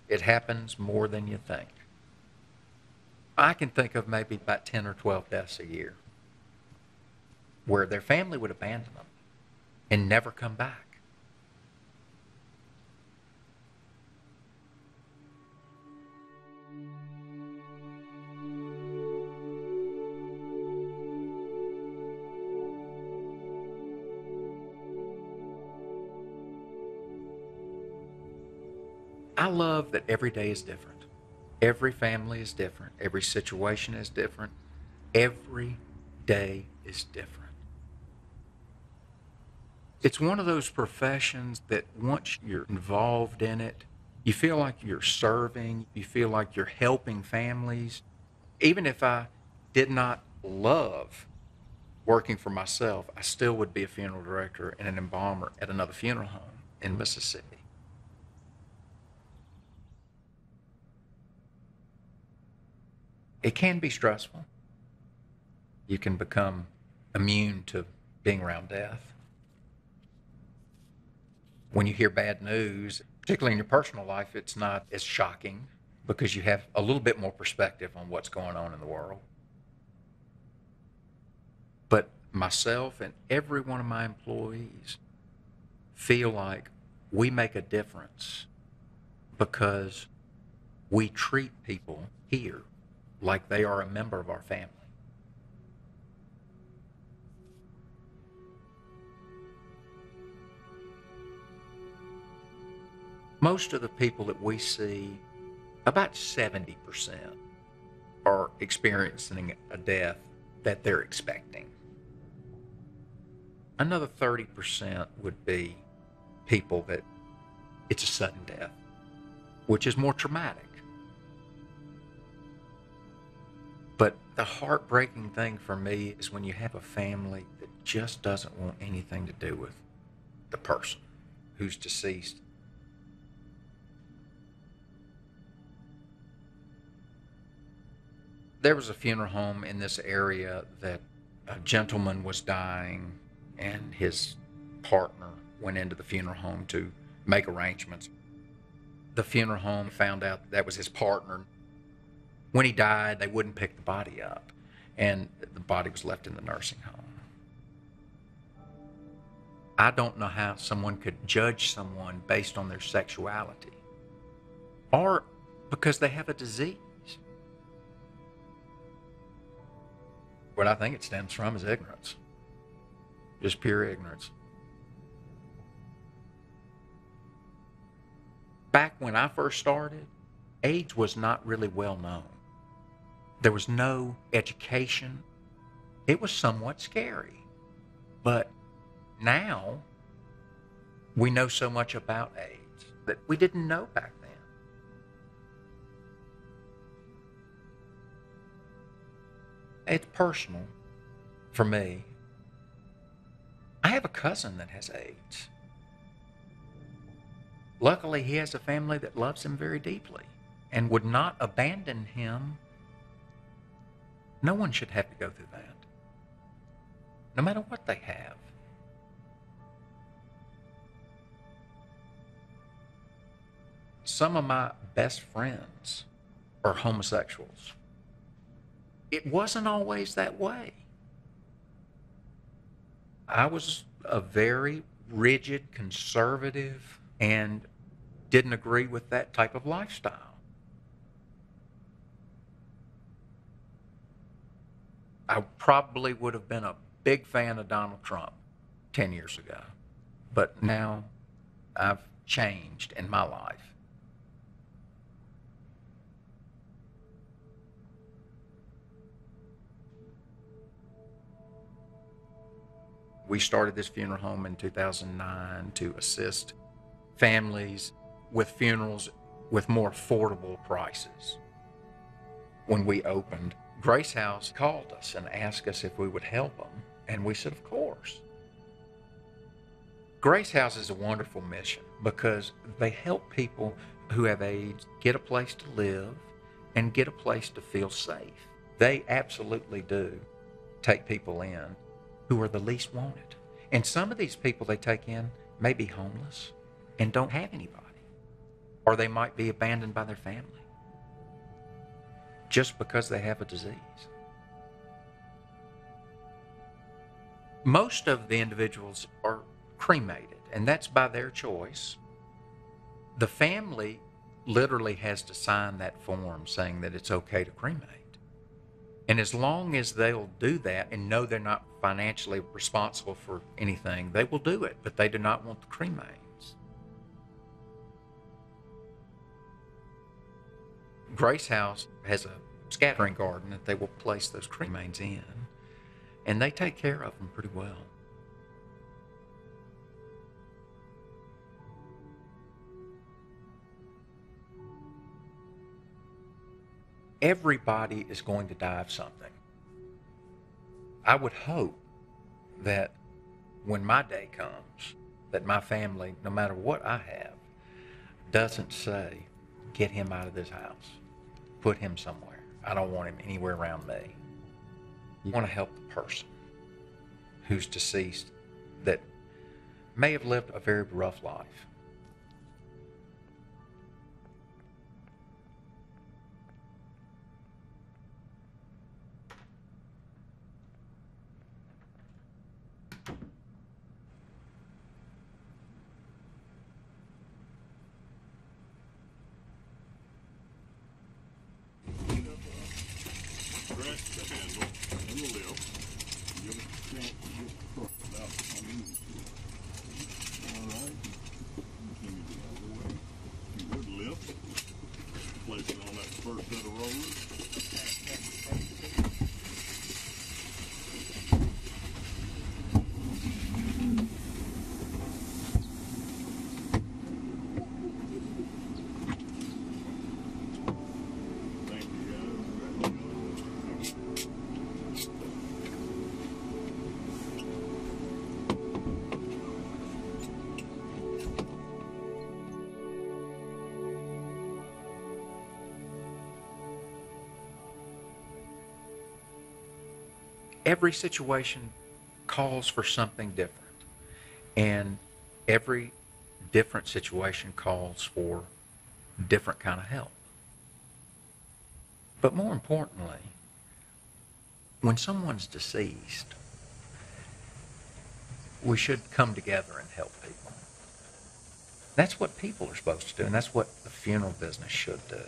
It happens more than you think. I can think of maybe about 10 or 12 deaths a year where their family would abandon them and never come back. I love that every day is different. Every family is different. Every situation is different. Every day is different. It's one of those professions that once you're involved in it, you feel like you're serving, you feel like you're helping families. Even if I did not love working for myself, I still would be a funeral director and an embalmer at another funeral home in Mississippi. It can be stressful. You can become immune to being around death. When you hear bad news, particularly in your personal life, it's not as shocking because you have a little bit more perspective on what's going on in the world. But myself and every one of my employees feel like we make a difference because we treat people here like they are a member of our family. Most of the people that we see, about 70%, are experiencing a death that they're expecting. Another 30% would be people that it's a sudden death, which is more traumatic. But the heartbreaking thing for me is when you have a family that just doesn't want anything to do with the person who's deceased. There was a funeral home in this area that a gentleman was dying, and his partner went into the funeral home to make arrangements. The funeral home found out that was his partner. When he died, they wouldn't pick the body up, and the body was left in the nursing home. I don't know how someone could judge someone based on their sexuality or because they have a disease. What I think it stems from is ignorance, just pure ignorance. Back when I first started, AIDS was not really well known. There was no education. It was somewhat scary. But now we know so much about AIDS that we didn't know back then. It's personal for me. I have a cousin that has AIDS. Luckily, he has a family that loves him very deeply and would not abandon him. No one should have to go through that, no matter what they have. Some of my best friends are homosexuals. It wasn't always that way. I was a very rigid conservative and didn't agree with that type of lifestyle. I probably would have been a big fan of Donald Trump 10 years ago, but now I've changed in my life. We started this funeral home in 2009 to assist families with funerals with more affordable prices. When we opened, Grace House called us and asked us if we would help them, and we said, of course. Grace House is a wonderful mission because they help people who have AIDS get a place to live and get a place to feel safe. They absolutely do take people in who are the least wanted. And some of these people they take in may be homeless and don't have anybody, or they might be abandoned by their family just because they have a disease. Most of the individuals are cremated, and that's by their choice. The family literally has to sign that form saying that it's okay to cremate. And as long as they'll do that and know they're not financially responsible for anything, they will do it, but they do not want the cremains. Grace House has a scattering garden that they will place those cremains in, and they take care of them pretty well. Everybody is going to die of something. I would hope that when my day comes, that my family, no matter what I have, doesn't say, get him out of this house, put him somewhere. I don't want him anywhere around me. You want to help the person who's deceased that may have lived a very rough life. Place it on that first set of rollers. Thank you, guys. Every situation calls for something different, and every different situation calls for different kind of help. But more importantly, when someone's deceased, we should come together and help people. That's what people are supposed to do, and that's what the funeral business should do.